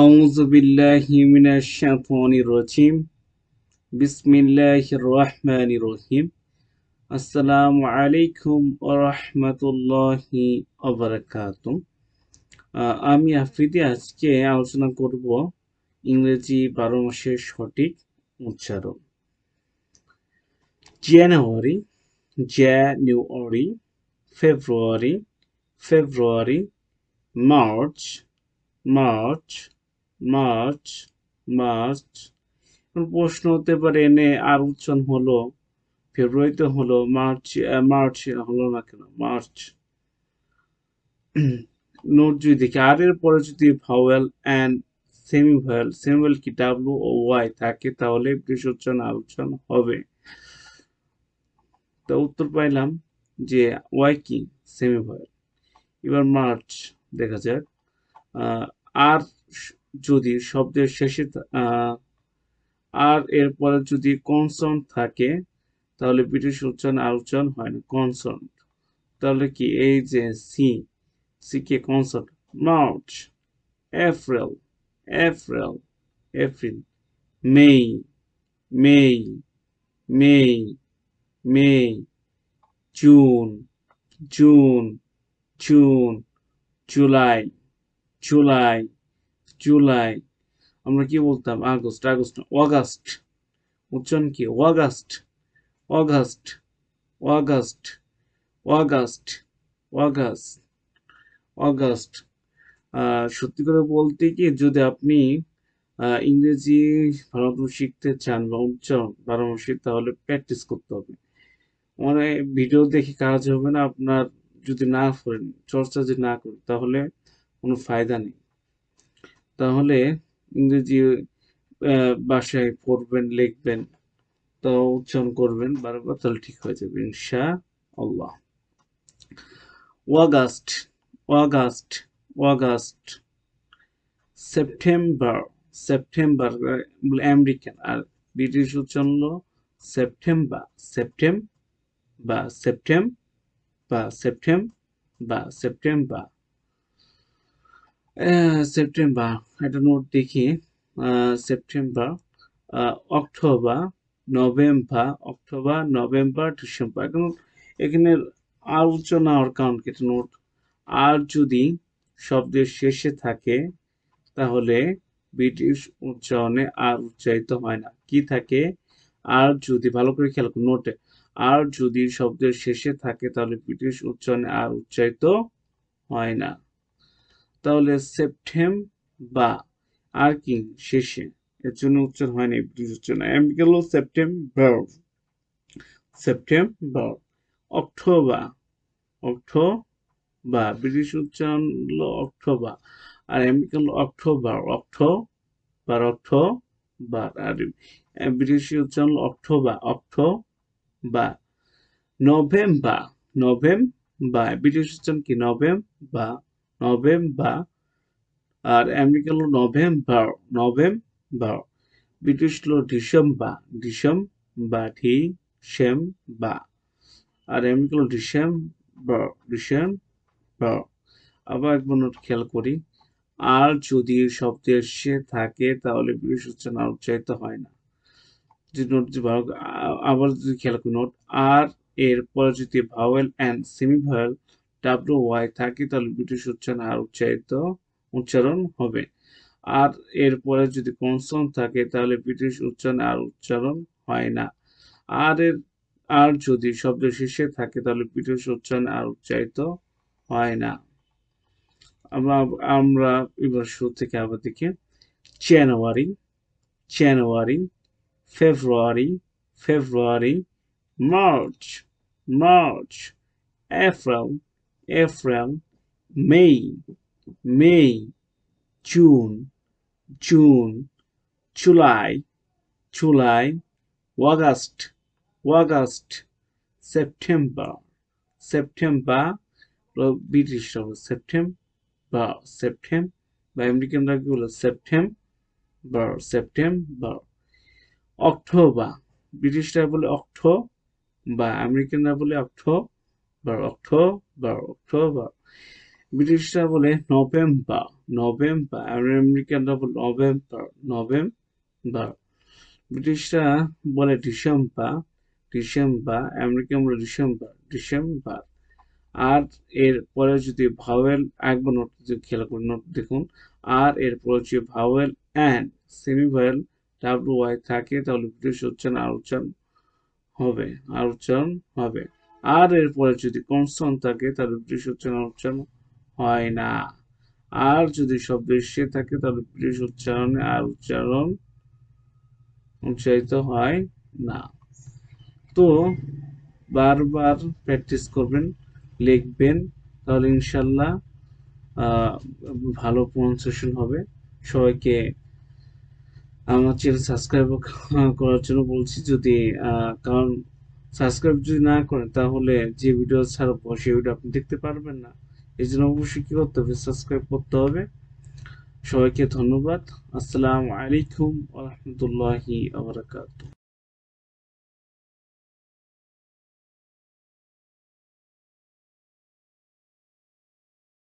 أعوذ بالله من الشيطان الرجيم بسم الله الرحمن الرحيم আসসালামু আলাইকুম ওয়া রাহমাতুল্লাহি ওয়া বারাকাতুহু। আমি আফ্রিদি আজকে আলোচনা করব ইংরেজি 12 মাসের সঠিক উচ্চারণ। জানুয়ারি, January, February, February, March, March, March, March. প্রশ্ন হতে পারে এনে আর উচ্চারণ হলো ফেব্রুয়ারিতে হলো মার্চ, মার্চ হলো না কেন? মার্চ। নোট যদি দেখি আর এর পরে যদি ভাওয়েল অ্যান্ড সেমি ভাওয়েল কি ডাব্লিউ ও ওয়াই থাকে তাহলে ব্রিটিশ উচ্চারণ আর উচ্চারণ হবে। তো উত্তর পাইলাম যে ওয়াই কি সেমি ভাওয়েল। এবার মার্চ দেখা যাক। আর যদি শব্দের শেষে আর এর পরে যদি কনসন্ট থাকে তাহলে ব্রিটিশ উচ্চারণ আর উচ্চারণ হয় না, কনসন্ট। তাহলে কি এই যে C K consonant. March, April, April, April, May, May, May, May, June, June, June, July, July, July. আমরা কি বলতাম? August, August, August. উচ্চারণ কি? August, August, August, August, August, August. সত্যি করে বলতে কি যদি আপনি ইংরেজি ভালো শিখতে চান বা উচ্চারণ পারদর্শী তাহলে প্র্যাকটিস করতে হবে। মানে ভিডিও দেখে কাজ হবে না আপনার যদি না করেন, চর্চা যদি না করেন তাহলে কোনো ফায়দা নেই। তাহলে ইংরেজি ভাষায় পড়বেন, লিখবেন, তো উচ্চারণ করবেন বারবার, তাহলে ঠিক হয়ে যাবে ইনশাআল্লাহ। August, August, August. September, September American, আর ব্রিটিশ উচ্চারণ হলো September, September, September, September, September, September. একটা নোট দেখি। September, October, November, October, November, December. এখন এখানে আর উচ্চারণ না হওয়ার কারণ কি? নোট আর যদি শব্দের শেষে থাকে তাহলে ব্রিটিশ উচ্চারণে আর উচ্চারিত হয় না। কি থাকে? আর যদি, ভালো করে খেয়াল করুন নোটে, আর যদি শব্দের শেষে থাকে তাহলে ব্রিটিশ উচ্চারণে আর উচ্চারিত হয় না। তাহলে সেপ্টেম্বর আর কি শেষে, এর জন্য উচ্চারণ হয় না ব্রিটিশ উচ্চারণ। আমি গেল September, September. October, October, British উচ্চারণ হলো অক্টোবর, আর আমেরিকান হলো অক্টোবর, অক্টোবর, অক্টোবর, আর ব্রিটিশ উচ্চারণ হলো October, October. November, November, British উচ্চারণ কি? নভেম্বর, নভেম্বর, আর আমেরিকান হলো নভেম্বর, নভেম্বর। ব্রিটিশ হলো ডিসেম্বর, ডিসেম্বর, ডিসেম্বর, আর আমেরিকান হলো ডিসেম্বর, ডিসেম্বর। আবার একবার নোট খেয়াল করি। আর যদি শব্দের শেষে থাকে তাহলে ব্রিটিশ উচ্চারণ আর উচ্চারিত হয় না। যদি নোট আবার যদি খেয়াল করি নোট, আর এর পরে যদি vowel and semi vowel W Y থাকে তাহলে ব্রিটিশ উচ্চারণ আর উচ্চারণ হবে। আর এর পরে যদি কনসোনেন্ট থাকে তাহলে ব্রিটিশ উচ্চারণ আর উচ্চারণ হয় না। আর যদি শব্দের শেষে থাকে তাহলে ব্রিটিশ উচ্চারণ আর উচ্চারিত হয় না। আমরা এবার শুরু থেকে আবার দেখি। January, January, February, February, March, March, April, April, May, May, June, June, July, July, August, August, September, September. British September, September, আমেরিকানরা কি বলে? September, September. অক্টোবর, ব্রিটিশরা বলে অক্টোবর, আমেরিকানরা বলে অক্টোবর, অক্টোবর, অক্টোবর। ব্রিটিশরা বলে নভেম্বর, নভেম্বর, আর আমেরিকানরা বলে নভেম্বর, নভেম্বর। ব্রিটিশরা বলে ডিসেম্বর, ডিসেম্বর, আমেরিকান বলে ডিসেম্বর, ডিসেম্বর। আর এর পরে যদি ভাওয়েল, একবার নোট খেয়াল করে নোট দেখুন, আর এর পরে যদি vowel and semi vowel W Y থাকে তাহলে ব্রিটিশ উচ্চারণ আর উচ্চারণ হবে, আর উচ্চারণ হবে। আর এর পরে যদি কনসোনেন্ট থাকে তাহলে ব্রিটিশ উচ্চারণ আর উচ্চারণ হয় না। আর যদি শব্দ এসে থাকে তাহলে ব্রিটিশ উচ্চারণে আর উচ্চারণ উচ্চারিত হয় না। তো বারবার প্র্যাকটিস করবেন, লিখবেন, তাহলে ইনশাল্লাহ ভালো প্রনাউন্সিয়েশন হবে। সবাইকে আমার চ্যানেল সাবস্ক্রাইব করার জন্য বলছি, যদি কারণ সাবস্ক্রাইব যদি না করেন তাহলে যে ভিডিও ছাড়বো সেই ভিডিও আপনি দেখতে পারবেন না। এই জন্য অবশ্যই কি করতে হবে, সাবস্ক্রাইব করতে হবে। সবাইকে ধন্যবাদ। আসসালামু আলাইকুম ওয়া রাহমাতুল্লাহি ওয়া বারাকাতুহু।